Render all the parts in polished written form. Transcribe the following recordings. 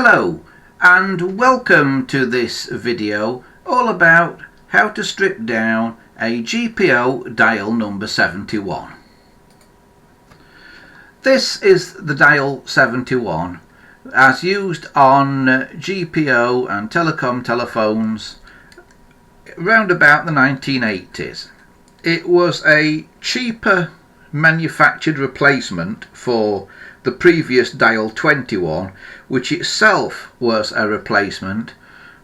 Hello and welcome to this video all about how to strip down a GPO dial number 71. This is the dial 71 as used on GPO and telecom telephones around about the 1980s. It was a cheaper manufactured replacement for the previous dial 21, which itself was a replacement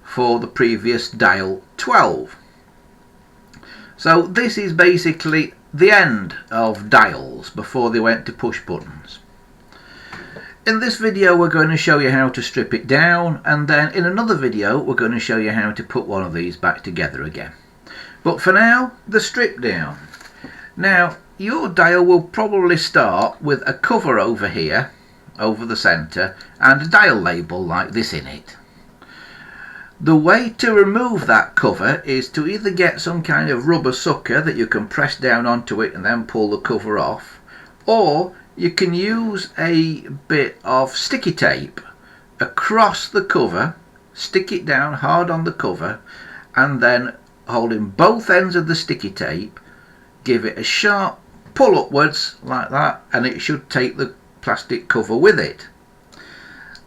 for the previous dial 12. So this is basically the end of dials before they went to push buttons. In this video we're going to show you how to strip it down, and then in another video we're going to show you how to put one of these back together again. But for now, the strip down. Now your dial will probably start with a cover over here, over the centre, and a dial label like this in it. The way to remove that cover is to either get some kind of rubber sucker that you can press down onto it and then pull the cover off, or you can use a bit of sticky tape across the cover, stick it down hard on the cover, and then holding both ends of the sticky tape, give it a sharp pull upwards like that, and it should take the plastic cover with it.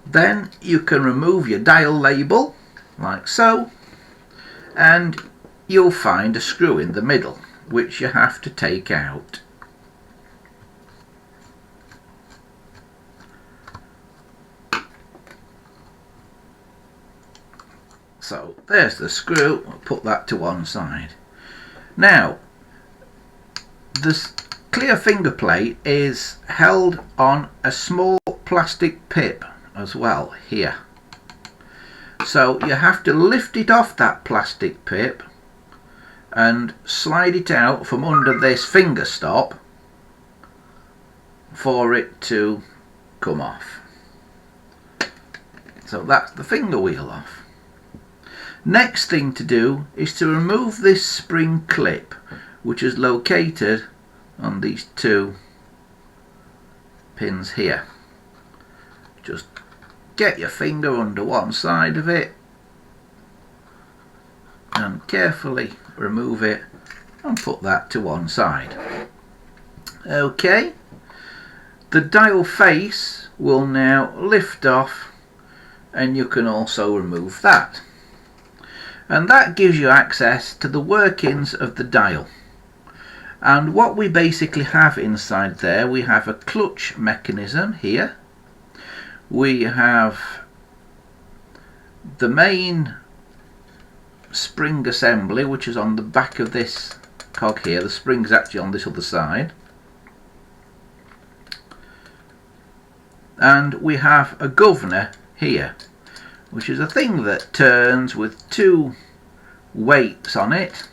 Then you can remove your dial label like so, and you'll find a screw in the middle which you have to take out. So there's the screw. I'll put that to one side. Now this clear finger plate is held on a small plastic pip as well here. So you have to lift it off that plastic pip and slide it out from under this finger stop for it to come off. So that's the finger wheel off. Next thing to do is to remove this spring clip, which is located on these two pins here. Just get your finger under one side of it and carefully remove it and put that to one side. Okay, the dial face will now lift off, and you can also remove that, and that gives you access to the workings of the dial. And what we basically have inside there, we have a clutch mechanism here, we have the main spring assembly which is on the back of this cog here. The spring's actually on this other side, and we have a governor here, which is a thing that turns with two weights on it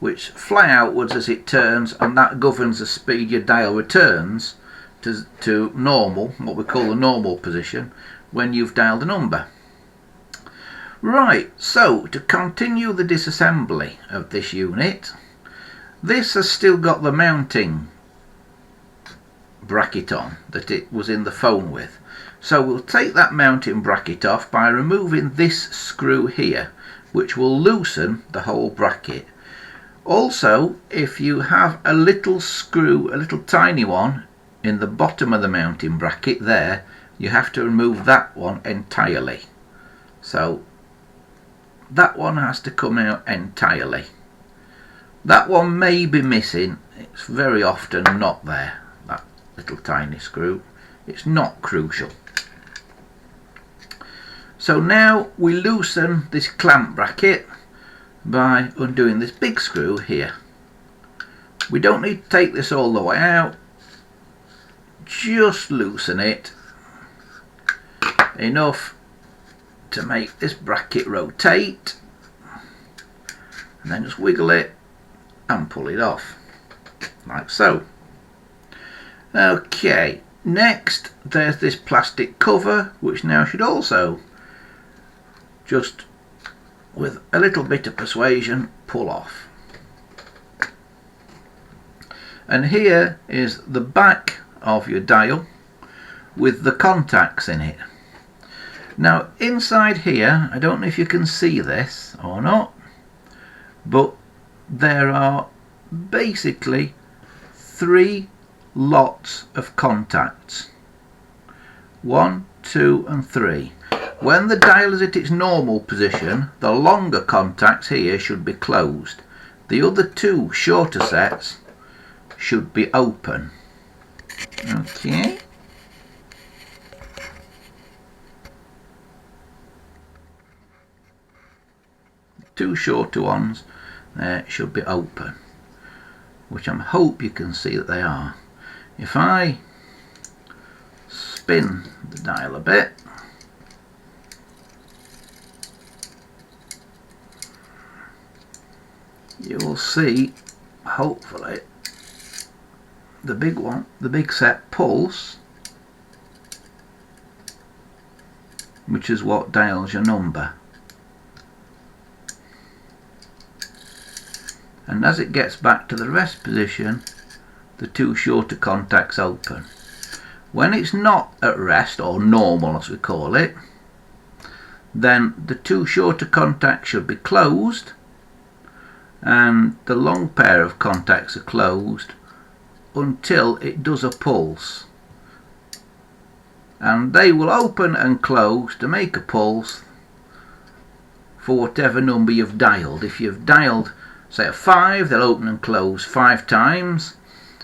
which fly outwards as it turns, and that governs the speed your dial returns to normal, what we call the normal position, when you've dialed a number. Right, so to continue the disassembly of this unit, this has still got the mounting bracket on that it was in the phone with. So we'll take that mounting bracket off by removing this screw here, which will loosen the whole bracket. Also, if you have a little screw, a little tiny one, in the bottom of the mounting bracket there, you have to remove that one entirely. So that one has to come out entirely. That one may be missing, it's very often not there, that little tiny screw. It's not crucial. So now we loosen this clamp bracket by undoing this big screw here. We don't need to take this all the way out, just loosen it enough to make this bracket rotate, and then just wiggle it and pull it off like so. Okay, next there's this plastic cover which now should also just with a little bit of persuasion pull off. And here is the back of your dial with the contacts in it. Now inside here, I don't know if you can see this or not, but there are basically 3 lots of contacts. 1, 2 and 3. When the dial is at its normal position, the longer contacts here should be closed. The other 2 shorter sets should be open. Okay. Two shorter ones there should be open, which I hope you can see that they are. If I spin the dial a bit, you will see, hopefully, the big one, the big set pulse, which is what dials your number. And as it gets back to the rest position, the 2 shorter contacts open. When it's not at rest, or normal as we call it, then the 2 shorter contacts should be closed and the long pair of contacts are closed until it does a pulse. And they will open and close to make a pulse for whatever number you've dialed. If you've dialed, say, a 5, they'll open and close 5 times.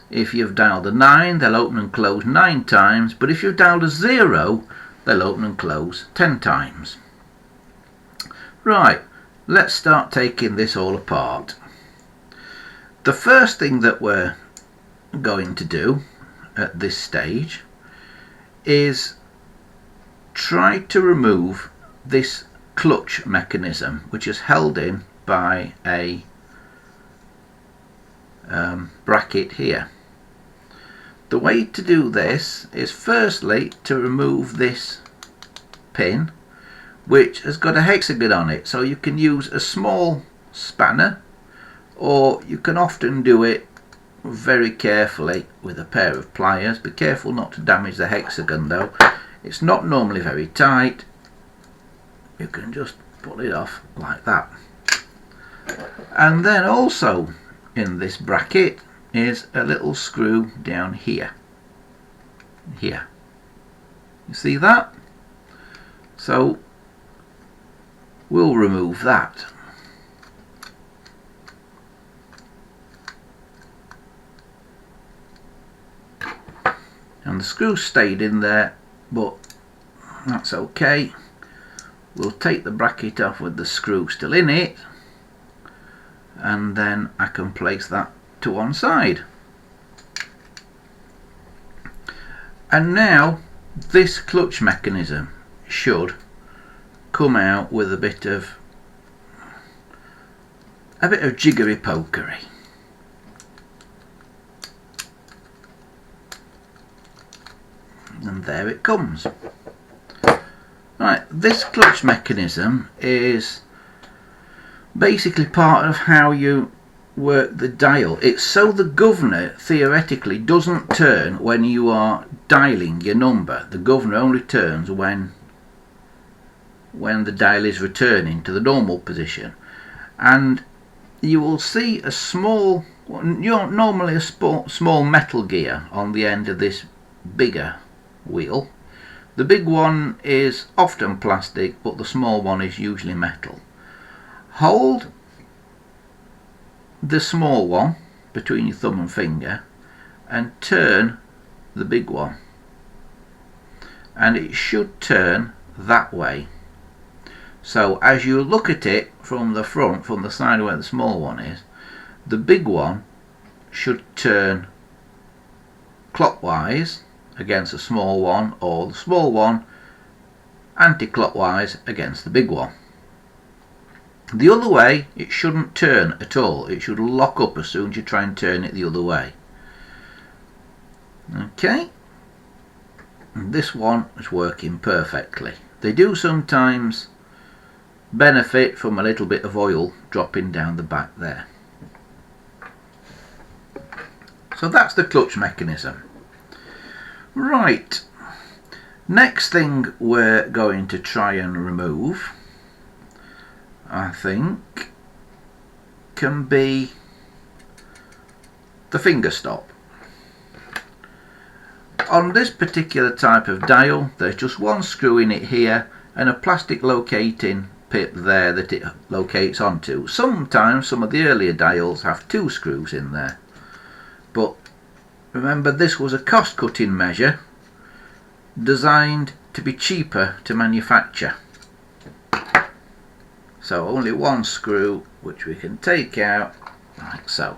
If you've dialed a 9, they'll open and close 9 times. But if you've dialed a 0, they'll open and close 10 times. Right, let's start taking this all apart. The first thing that we're going to do at this stage is try to remove this clutch mechanism, which is held in by a bracket here. The way to do this is firstly to remove this pin, which has got a hexagon on it, so you can use a small spanner, or you can often do it very carefully with a pair of pliers. Be careful not to damage the hexagon though. It's not normally very tight. You can just pull it off like that. And then also in this bracket is a little screw down here. You see that? So we'll remove that. And the screw stayed in there, but that's okay. We'll take the bracket off with the screw still in it, and then I can place that to one side. And now this clutch mechanism should come out with a bit of jiggery pokery. And there it comes. Right, this clutch mechanism is basically part of how you work the dial. It's so the governor theoretically doesn't turn when you are dialing your number. The governor only turns when the dial is returning to the normal position. And you will see a small, normally a small metal gear on the end of this bigger wheel. The big one is often plastic, but the small one is usually metal. Hold the small one between your thumb and finger and turn the big one, and it should turn that way. So as you look at it from the front, from the side where the small one is, the big one should turn clockwise against the small one, or the small one anti-clockwise against the big one. The other way, it shouldn't turn at all. It should lock up as soon as you try and turn it the other way. Okay, and this one is working perfectly. They do sometimes benefit from a little bit of oil dropping down the back there. So that's the clutch mechanism. Right, Next thing we're going to try and remove, I think, can be the finger stop. On this particular type of dial, there's just one screw in it here and a plastic locating pip there that it locates onto. Sometimes some of the earlier dials have two screws in there, but remember, this was a cost-cutting measure designed to be cheaper to manufacture. So only one screw, which we can take out like so.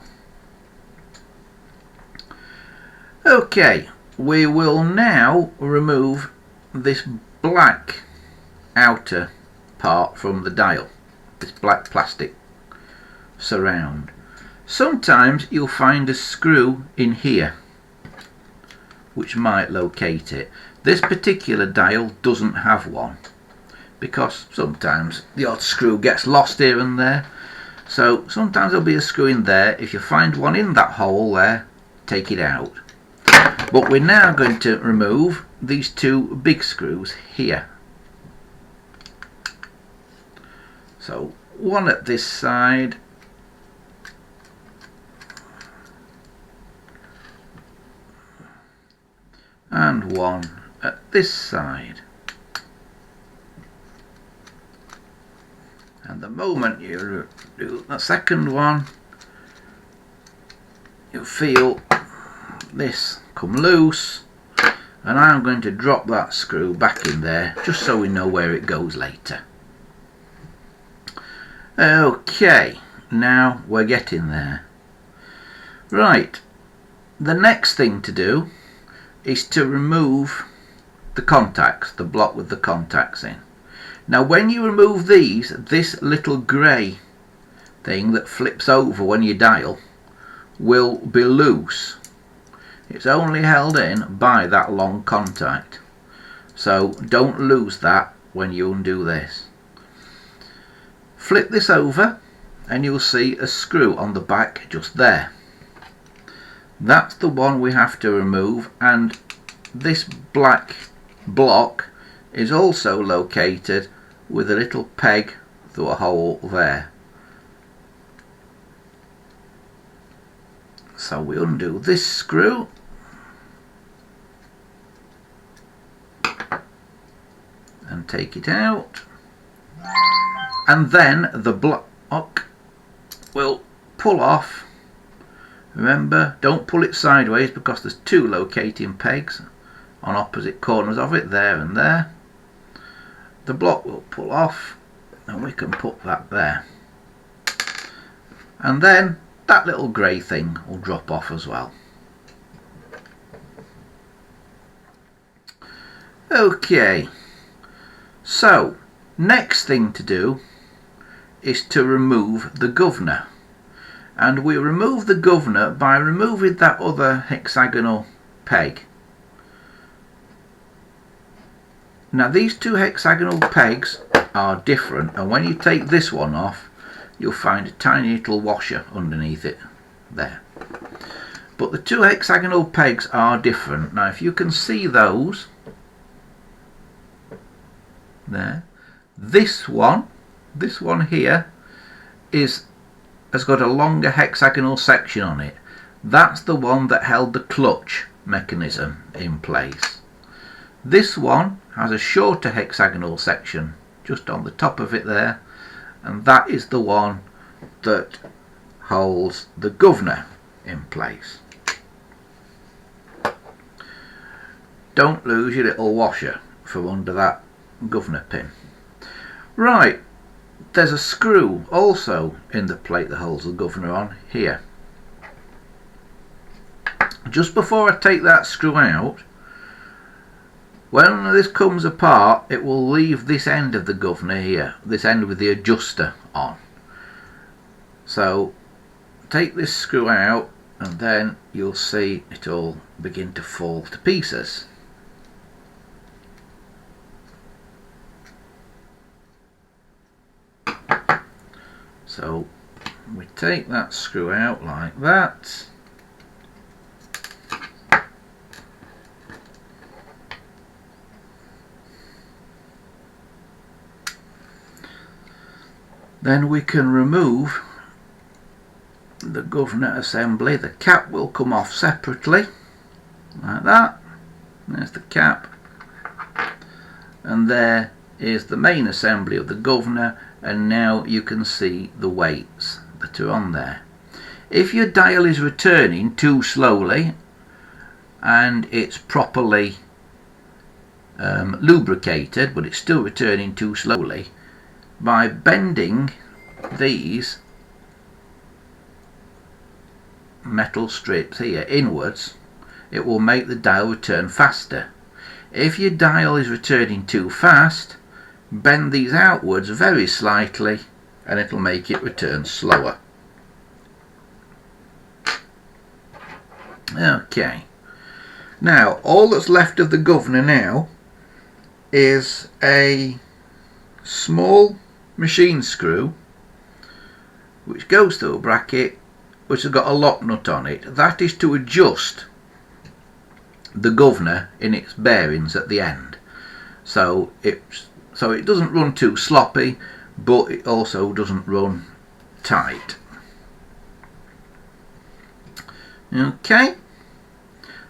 Okay, we will now remove this black outer part from the dial, this black plastic surround. Sometimes you'll find a screw in here which might locate it. This particular dial doesn't have one, because sometimes the odd screw gets lost here and there. So sometimes there'll be a screw in there. If you find one in that hole there, take it out. But we're now going to remove these two big screws here. So one at this side and one at this side. And the moment you do the second one, you'll feel this come loose, and I'm going to drop that screw back in there just so we know where it goes later. Okay, now we're getting there. Right, the next thing to do is to remove the contacts, the block with the contacts in. Now when you remove these, this little grey thing that flips over when you dial will be loose. It's only held in by that long contact, so don't lose that when you undo this. Flip this over and you'll see a screw on the back just there. That's the one we have to remove, and this black block is also located with a little peg through a hole there. So we undo this screw and take it out, and then the block will pull off. Remember, don't pull it sideways because there's two locating pegs on opposite corners of it, there and there. The block will pull off and we can put that there, and then that little grey thing will drop off as well. Okay, so next thing to do is to remove the governor, and we remove the governor by removing that other hexagonal peg. Now these two hexagonal pegs are different, and when you take this one off you'll find a tiny little washer underneath it there. But the two hexagonal pegs are different. Now if you can see those there, this one here has got a longer hexagonal section on it. That's the one that held the clutch mechanism in place. This one has a shorter hexagonal section just on the top of it there, and that is the one that holds the governor in place. Don't lose your little washer from under that governor pin. Right, there's a screw also in the plate that holds the governor on here. Just before I take that screw out, when this comes apart, it will leave this end of the governor here, this end with the adjuster on. So take this screw out and then you'll see it all begin to fall to pieces. So we take that screw out like that. Then we can remove the governor assembly. The cap will come off separately like that. There's the cap, and there is the main assembly of the governor, and now you can see the weights that are on there. If your dial is returning too slowly and it's properly lubricated but it's still returning too slowly, by bending these metal strips here inwards, it will make the dial return faster. If your dial is returning too fast, bend these outwards very slightly and it'll make it return slower. Okay, now all that's left of the governor now is a small machine screw which goes through a bracket which has got a lock nut on it. That is to adjust the governor in its bearings at the end, so it doesn't run too sloppy, but it also doesn't run tight. Okay,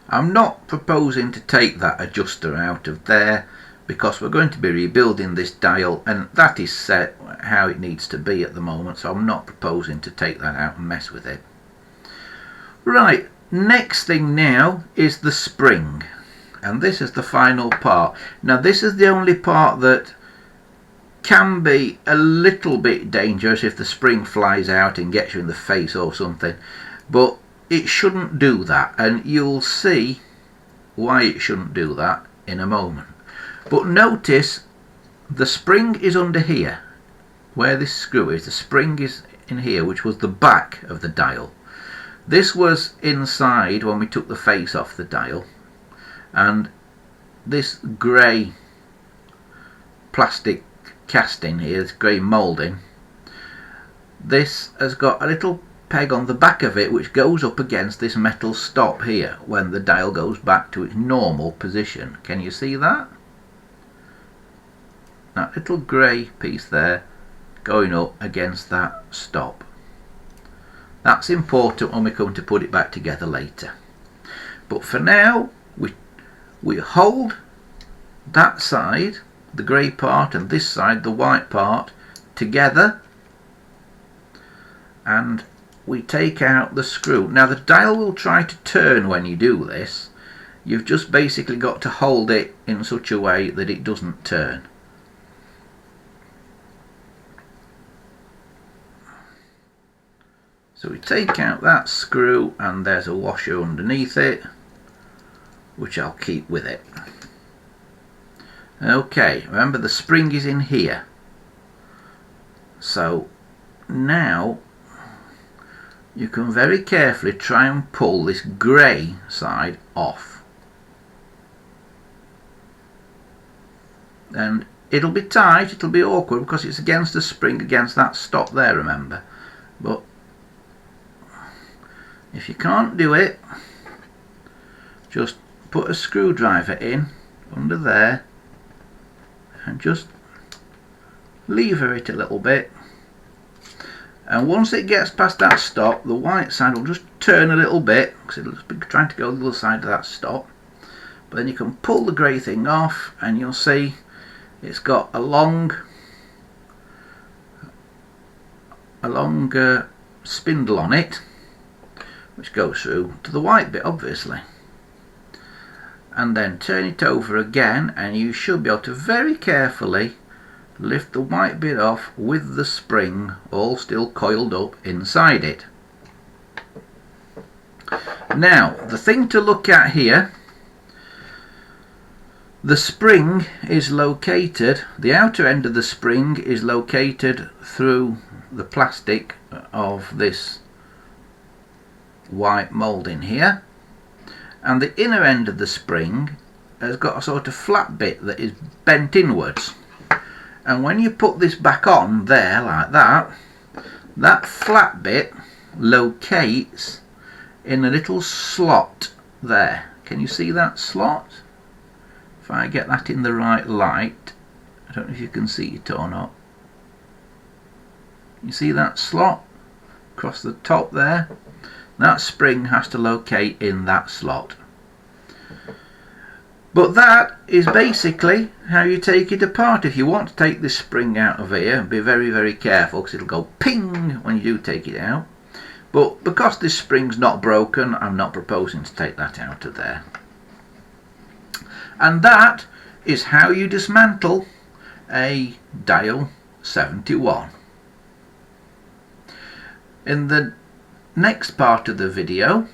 I'm not proposing to take that adjuster out of there because we're going to be rebuilding this dial and that is set how it needs to be at the moment, so I'm not proposing to take that out and mess with it. Right, next thing now is the spring, and this is the final part. Now this is the only part that can be a little bit dangerous if the spring flies out and gets you in the face or something, but it shouldn't do that, and you'll see why it shouldn't do that in a moment. But notice the spring is under here where this screw is. The spring is in here, which was the back of the dial. This was inside when we took the face off the dial, and this grey plastic casting here, this grey moulding, this has got a little peg on the back of it which goes up against this metal stop here when the dial goes back to its normal position. Can you see that? That little grey piece there going up against that stop. That's important when we come to put it back together later. But for now we hold that side, the grey part, and this side, the white part, together, and we take out the screw. Now the dial will try to turn when you do this. You've just basically got to hold it in such a way that it doesn't turn. So we take out that screw, and there's a washer underneath it which I'll keep with it. Okay, remember the spring is in here. So now you can very carefully try and pull this grey side off, and it'll be tight, it'll be awkward because it's against the spring, against that stop there, remember. But if you can't do it, just put a screwdriver in under there and just lever it a little bit, and once it gets past that stop, the white side will just turn a little bit because it'll be trying to go to the other side of that stop. But then you can pull the grey thing off and you'll see it's got a long spindle on it which goes through to the white bit, obviously. And then turn it over again and you should be able to very carefully lift the white bit off with the spring all still coiled up inside it. Now the thing to look at here, the spring is located, the outer end of the spring is located through the plastic of this white moulding here, and the inner end of the spring has got a sort of flat bit that is bent inwards. And when you put this back on there like that, that flat bit locates in a little slot there. Can you see that slot? If I get that in the right light, I don't know if you can see it or not. You see that slot across the top there? That spring has to locate in that slot. But that is basically how you take it apart. If you want to take this spring out of here, be very, very careful because it'll go ping when you do take it out. But because this spring's not broken, I'm not proposing to take that out of there. And that is how you dismantle a dial 71. In the next part of the video,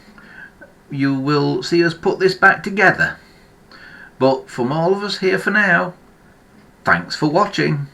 you will see us put this back together. But from all of us here for now, thanks for watching.